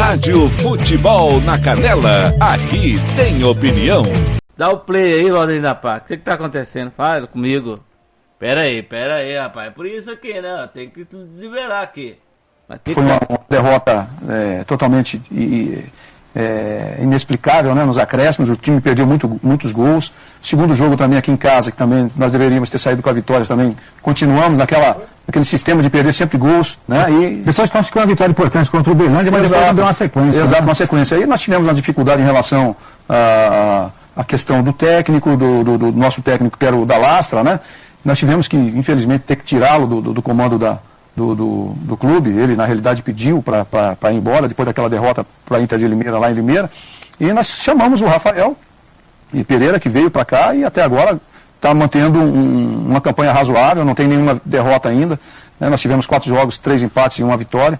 Rádio Futebol na Canela, aqui tem opinião. Dá o play aí, Valdir da Paz. O que tá acontecendo? Fala comigo. Pera aí, rapaz. É por isso aqui, né? Tem que liberar aqui. Foi uma derrota totalmente inexplicável, né? Nos acréscimos, o time perdeu muitos gols. Segundo jogo também aqui em casa, que também nós deveríamos ter saído com a vitória, também continuamos naquele sistema de perder sempre gols, né? E depois conseguiu uma vitória importante contra o Uberlândia, mas depois deu uma sequência. Exato, né? uma sequência. Aí nós tivemos uma dificuldade em relação à questão do técnico, do nosso técnico, que era o da Lastra, né? Nós tivemos que, infelizmente, ter que tirá-lo do comando do clube. Ele, na realidade, pediu para ir embora, depois daquela derrota para a Inter de Limeira, lá em Limeira. E nós chamamos o Rafael e Pereira, que veio para cá e até agora está mantendo uma campanha razoável, não tem nenhuma derrota ainda. Né? Nós tivemos 4 jogos, 3 empates e 1 vitória.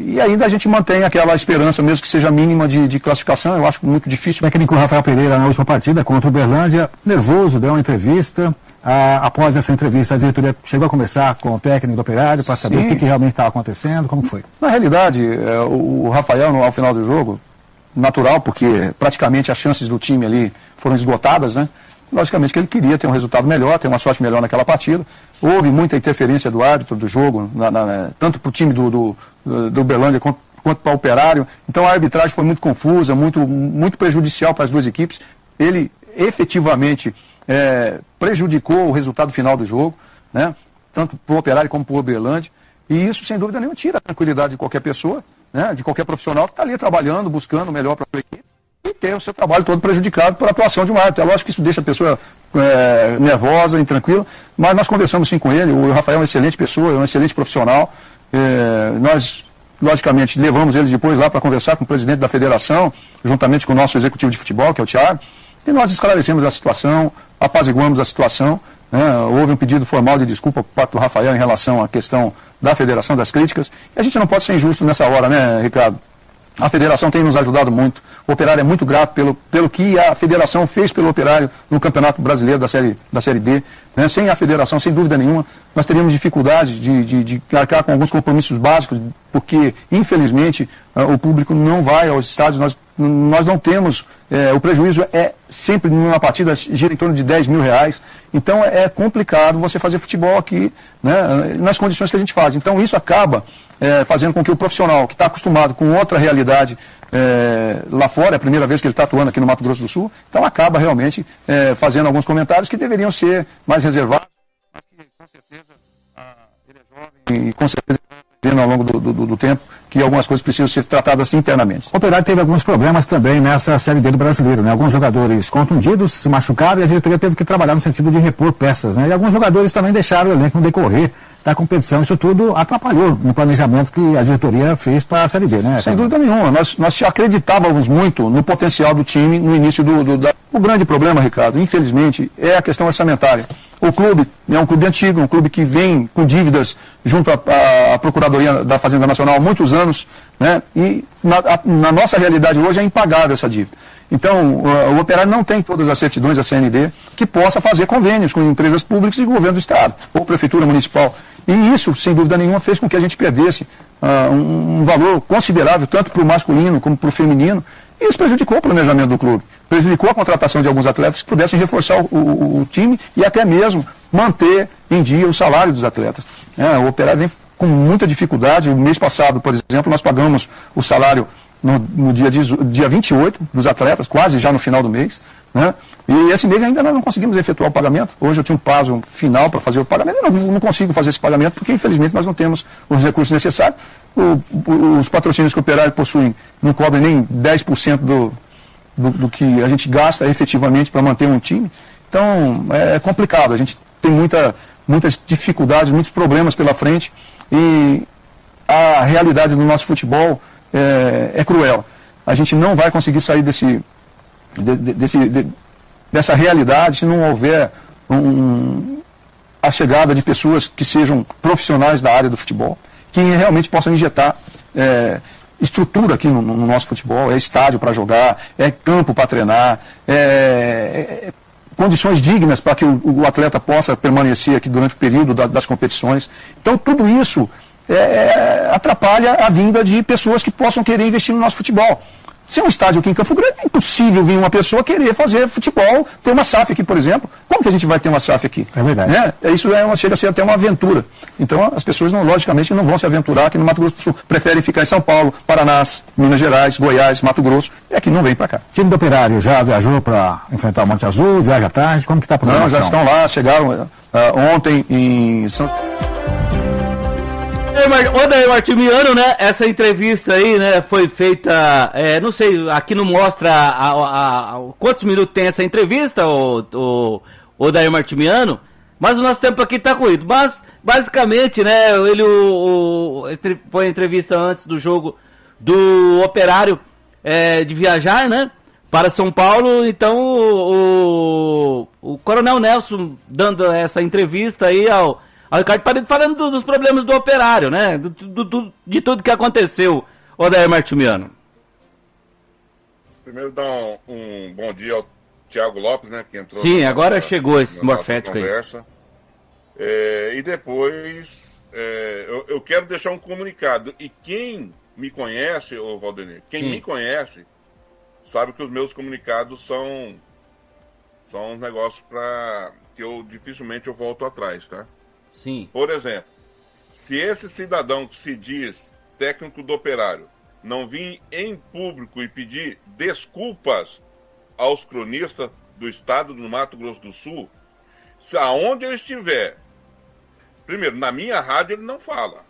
E ainda a gente mantém aquela esperança, mesmo que seja mínima, de classificação. Eu acho muito difícil. O técnico Rafael Pereira, na última partida contra o Uberlândia, nervoso, deu uma entrevista. Após essa entrevista, a diretoria chegou a conversar com o técnico do Operário para saber o que realmente estava acontecendo, como foi? Na realidade, o Rafael, ao final do jogo, natural, porque praticamente as chances do time ali foram esgotadas, né? Logicamente que ele queria ter um resultado melhor, ter uma sorte melhor naquela partida. Houve muita interferência do árbitro do jogo, tanto para o time do Uberlândia quanto para o Operário. Então a arbitragem foi muito confusa, muito prejudicial para as duas equipes. Ele efetivamente prejudicou o resultado final do jogo, né? Tanto para o Operário como para o Uberlândia. E isso, sem dúvida nenhuma, tira a tranquilidade de qualquer pessoa, né? De qualquer profissional que está ali trabalhando, buscando o melhor para a sua equipe. E ter o seu trabalho todo prejudicado por atuação de um árbitro. É lógico que isso deixa a pessoa nervosa, intranquila, mas nós conversamos sim com ele. O Rafael é uma excelente pessoa, é um excelente profissional. Nós, logicamente, levamos ele depois lá para conversar com o presidente da federação, juntamente com o nosso executivo de futebol, que é o Thiago, e nós esclarecemos a situação, apaziguamos a situação. Houve um pedido formal de desculpa por parte do Rafael em relação à questão da federação, das críticas. E a gente não pode ser injusto nessa hora, né, Ricardo? A federação tem nos ajudado muito. O Operário é muito grato pelo que a federação fez pelo Operário no Campeonato Brasileiro da Série D. Né? Sem a federação, sem dúvida nenhuma, nós teríamos dificuldade de arcar com alguns compromissos básicos, porque, infelizmente, o público não vai aos estádios. Nós não temos, o prejuízo sempre numa partida gira em torno de R$10 mil. Então é complicado você fazer futebol aqui, né, nas condições que a gente faz. Então isso acaba fazendo com que o profissional que está acostumado com outra realidade lá fora, é a primeira vez que ele está atuando aqui no Mato Grosso do Sul, então acaba realmente fazendo alguns comentários que deveriam ser mais reservados, mas que com certeza ele é jovem e com certeza ao longo do tempo que algumas coisas precisam ser tratadas internamente. O Operário teve alguns problemas também nessa Série D do Brasileiro, né? Alguns jogadores contundidos, se machucaram e a diretoria teve que trabalhar no sentido de repor peças, né? E alguns jogadores também deixaram o elenco no decorrer da competição. Isso tudo atrapalhou no planejamento que a diretoria fez para a Série D, né? Sem dúvida nenhuma. Nós acreditávamos muito no potencial do time no início O grande problema, Ricardo, infelizmente, é a questão orçamentária. O clube é um clube antigo, um clube que vem com dívidas junto à Procuradoria da Fazenda Nacional há muitos anos, né? E na nossa realidade hoje é impagável essa dívida. Então, o Operário não tem todas as certidões da CND que possa fazer convênios com empresas públicas e governo do Estado, ou Prefeitura Municipal. E isso, sem dúvida nenhuma, fez com que a gente perdesse um valor considerável, tanto para o masculino como para o feminino, e isso prejudicou o planejamento do clube. Prejudicou a contratação de alguns atletas que pudessem reforçar o time e até mesmo manter em dia o salário dos atletas. O Operário vem com muita dificuldade. O mês passado, por exemplo, nós pagamos o salário no dia 28 dos atletas, quase já no final do mês, né? E esse mês ainda nós não conseguimos efetuar o pagamento. Hoje eu tinha um prazo final para fazer o pagamento, eu não consigo fazer esse pagamento porque infelizmente nós não temos os recursos necessários. Os patrocínios que o Operário possui não cobrem nem 10% do que a gente gasta efetivamente para manter um time. Então é complicado, a gente tem muitas dificuldades, muitos problemas pela frente e a realidade do nosso futebol é cruel. A gente não vai conseguir sair dessa realidade se não houver a chegada de pessoas que sejam profissionais da área do futebol, que realmente possam injetar estrutura aqui no nosso futebol, é estádio para jogar, é campo para treinar, condições dignas para que o atleta possa permanecer aqui durante o período das competições. Então tudo isso atrapalha a vinda de pessoas que possam querer investir no nosso futebol. Se é um estádio aqui em Campo Grande, é impossível vir uma pessoa querer fazer futebol, ter uma SAF aqui, por exemplo. Como que a gente vai ter uma SAF aqui? É verdade. Né? Isso chega a ser até uma aventura. Então, as pessoas, logicamente, não vão se aventurar aqui no Mato Grosso do Sul. Preferem ficar em São Paulo, Paraná, Minas Gerais, Goiás, Mato Grosso. É que não vem para cá. O time do Operário já viajou para enfrentar o Monte Azul, viaja à tarde, como que está a programação? Não, já estão lá, chegaram ontem em São... Ô, Daí Martimiano, né? Essa entrevista aí, né? Foi feita, não sei, aqui não mostra quantos minutos tem essa entrevista, o Daí Martimiano, mas o nosso tempo aqui tá corrido. Mas, basicamente, né? Foi a entrevista antes do jogo do Operário de viajar, né? Para São Paulo. Então, o Coronel Nelson dando essa entrevista aí ao Ricardo Paredes, falando dos problemas do Operário, né? De tudo que aconteceu, Odair Martimiano. Primeiro dar um bom dia ao Thiago Lopes, né? Que entrou. Sim, agora chegou esse morfético aí. E depois, eu quero deixar um comunicado. E quem me conhece, ô Valdenir, me conhece, sabe que os meus comunicados são um negócio que dificilmente eu volto atrás, tá? Sim. Por exemplo, se esse cidadão que se diz técnico do Operário não vir em público e pedir desculpas aos cronistas do estado do Mato Grosso do Sul, aonde eu estiver, primeiro, na minha rádio ele não fala,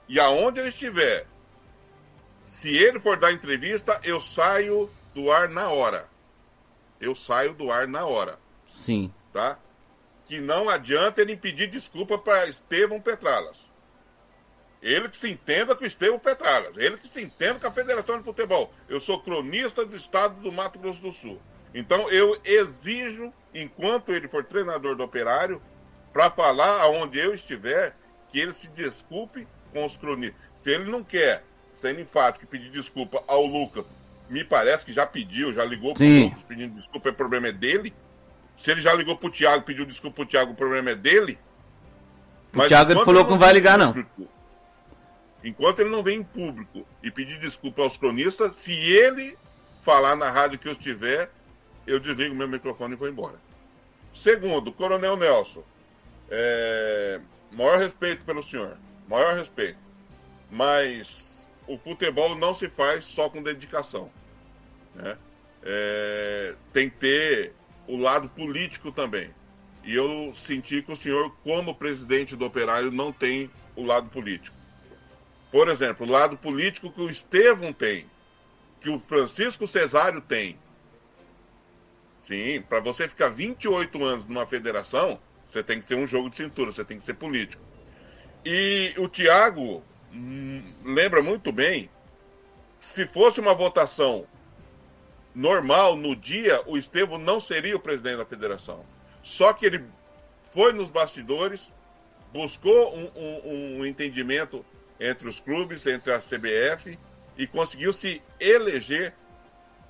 e aonde eu estiver, se ele for dar entrevista, eu saio do ar na hora. Sim. Tá? Que não adianta ele pedir desculpa para Estevão Petralas. Ele que se entenda com o Estevão Petralas. Ele que se entenda com a Federação de Futebol. Eu sou cronista do estado do Mato Grosso do Sul. Então eu exijo, enquanto ele for treinador do Operário, para falar aonde eu estiver, que ele se desculpe com os cronistas. Se ele não quer, sendo enfático, pedir desculpa ao Lucas, me parece que já ligou para o Lucas pedindo desculpa, o problema é dele. Se ele já ligou pro Thiago, pediu desculpa pro Thiago, o problema é dele. O Thiago ele falou que não vai ligar, não. Enquanto ele não vem em público e pedir desculpa aos cronistas, se ele falar na rádio que eu estiver, eu desligo meu microfone e vou embora. Segundo, Coronel Nelson, maior respeito pelo senhor, maior respeito. Mas o futebol não se faz só com dedicação, né? Tem que ter o lado político também. E eu senti que o senhor, como presidente do Operário, não tem o lado político. Por exemplo, o lado político que o Estevão tem, que o Francisco Cesário tem. Sim, para você ficar 28 anos numa federação, você tem que ter um jogo de cintura, você tem que ser político. E o Thiago lembra muito bem, se fosse uma votação normal, no dia, o Estevão não seria o presidente da federação. Só que ele foi nos bastidores, buscou um entendimento entre os clubes, entre a CBF, e conseguiu se eleger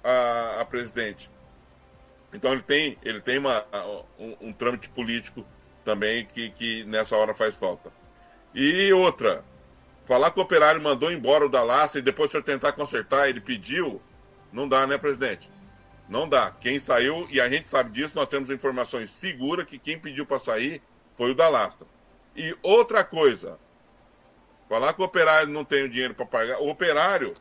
a presidente. Então ele tem um trâmite político também que nessa hora faz falta. E outra, falar que o Operário mandou embora o Dalassa e depois o senhor tentar consertar, ele pediu... Não dá, né, presidente? Não dá. Quem saiu, e a gente sabe disso, nós temos informações seguras que quem pediu para sair foi o Dalasta. E outra coisa, falar que o Operário não tem o dinheiro para pagar. O Operário,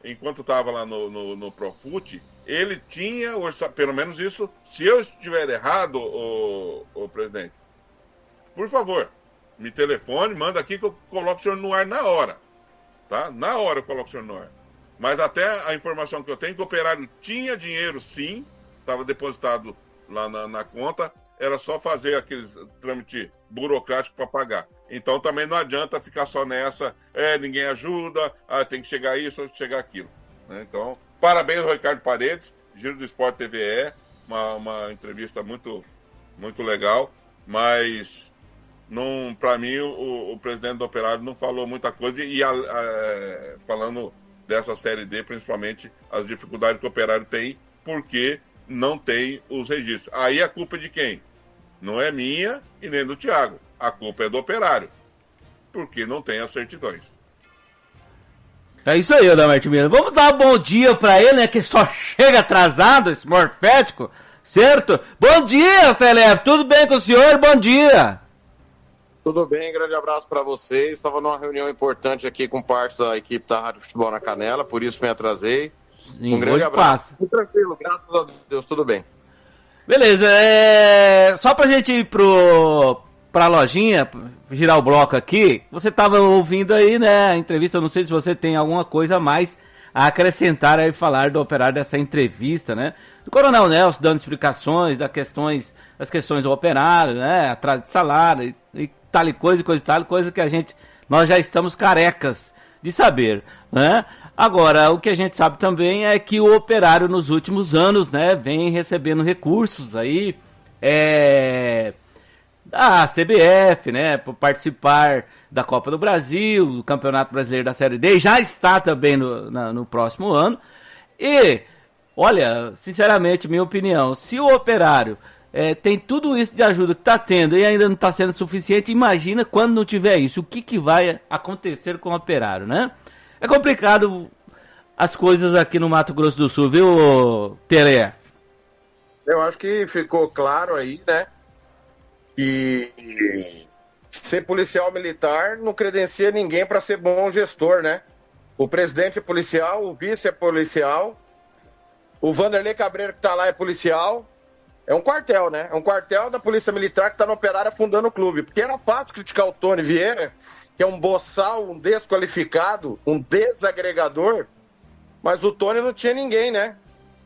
enquanto estava lá no Profut, ele tinha, pelo menos isso, se eu estiver errado, o presidente, por favor, me telefone, manda aqui que eu coloco o senhor no ar na hora. Tá? Na hora eu coloco o senhor no ar. Mas até a informação que eu tenho, que o Operário tinha dinheiro sim, estava depositado lá na conta, era só fazer aqueles trâmite burocrático para pagar. Então também não adianta ficar só nessa, ninguém ajuda, tem que chegar isso, chegar aquilo. Né? Então, parabéns ao Ricardo Paredes, Giro do Esporte TVE, uma entrevista muito, muito legal, mas para mim o presidente do Operário não falou muita coisa, e falando dessa Série D, principalmente as dificuldades que o Operário tem, porque não tem os registros. Aí a culpa é de quem? Não é minha e nem do Thiago. A culpa é do Operário. porque não tem as certidões. É isso aí, Adalberto Miano. Vamos dar um bom dia pra ele, né? Que só chega atrasado, esse morfético, certo? Bom dia, Pelé. Tudo bem com o senhor? Bom dia. Tudo bem, grande abraço para vocês. Estava numa reunião importante aqui com parte da equipe da Rádio Futebol na Canela, por isso me atrasei. Sim, um grande abraço. Tudo tranquilo, graças a Deus, tudo bem. Beleza, só pra gente ir pra lojinha, girar o bloco aqui, você tava ouvindo aí, né, a entrevista, eu não sei se você tem alguma coisa a mais a acrescentar aí, falar do operário dessa entrevista, né, do Coronel Nelson dando explicações das questões do operário, né, atraso de salário e tal e coisa que nós já estamos carecas de saber, né. Agora, o que a gente sabe também é que o operário nos últimos anos, né, vem recebendo recursos aí, da CBF, né, por participar da Copa do Brasil, do Campeonato Brasileiro da Série D, já está também no próximo ano. E, olha, sinceramente, minha opinião, se o operário tem tudo isso de ajuda que está tendo e ainda não está sendo suficiente, imagina quando não tiver isso, o que vai acontecer com o operário, né? É complicado as coisas aqui no Mato Grosso do Sul, viu, Teré? Eu acho que ficou claro aí, né, que ser policial militar não credencia ninguém para ser bom gestor, né? O presidente é policial, o vice é policial, o Vanderlei Cabreira que está lá é policial. É um quartel, né? É um quartel da Polícia Militar que está no operário afundando o clube. Porque era fácil criticar o Tony Vieira, que é um boçal, um desqualificado, um desagregador, mas o Tony não tinha ninguém, né?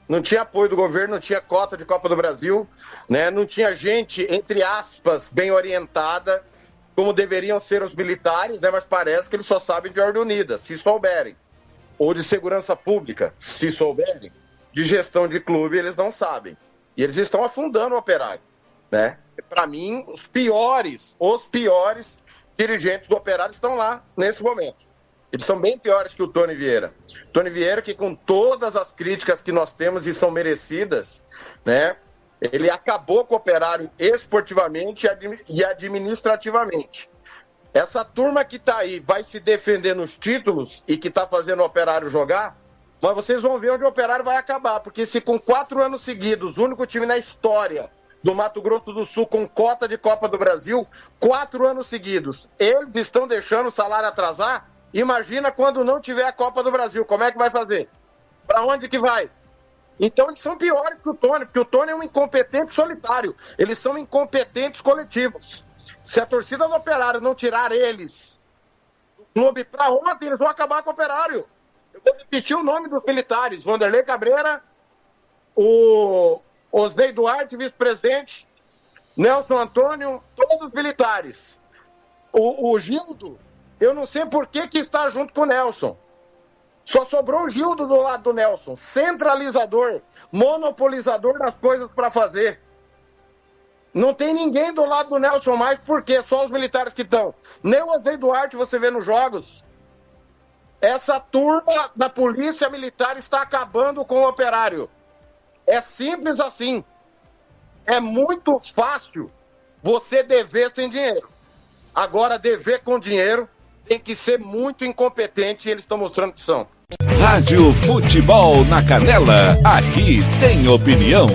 Não tinha apoio do governo, não tinha cota de Copa do Brasil, né? Não tinha gente, entre aspas, bem orientada, como deveriam ser os militares, né? Mas parece que eles só sabem de ordem unida, se souberem. Ou de segurança pública, se souberem. De gestão de clube, eles não sabem. E eles estão afundando o operário, né? Para mim, os piores dirigentes do operário estão lá nesse momento. Eles são bem piores que o Tony Vieira. Tony Vieira, que com todas as críticas que nós temos e são merecidas, né? Ele acabou com o operário esportivamente e administrativamente. Essa turma que está aí vai se defender nos títulos e que está fazendo o operário jogar, mas vocês vão ver onde o operário vai acabar. Porque se com 4 anos seguidos, o único time na história do Mato Grosso do Sul com cota de Copa do Brasil, 4 anos seguidos, eles estão deixando o salário atrasar, imagina quando não tiver a Copa do Brasil, como é que vai fazer? Para onde que vai? Então eles são piores que o Tony, porque o Tony é um incompetente solitário, eles são incompetentes coletivos. Se a torcida do operário não tirar eles do clube para ontem, eles vão acabar com o operário. Eu vou repetir o nome dos militares: Vanderlei Cabreira, o Osnei Duarte, vice-presidente, Nelson Antônio, todos os militares. O Gildo, eu não sei por que está junto com o Nelson. Só sobrou o Gildo do lado do Nelson, centralizador, monopolizador das coisas para fazer. Não tem ninguém do lado do Nelson mais, porque só os militares que estão. Nem o Osnei Duarte você vê nos jogos. Essa turma da polícia militar está acabando com o operário. É simples assim. É muito fácil você dever sem dinheiro. Agora, dever com dinheiro tem que ser muito incompetente e eles estão mostrando que são. Rádio Futebol na Canela, aqui tem opinião.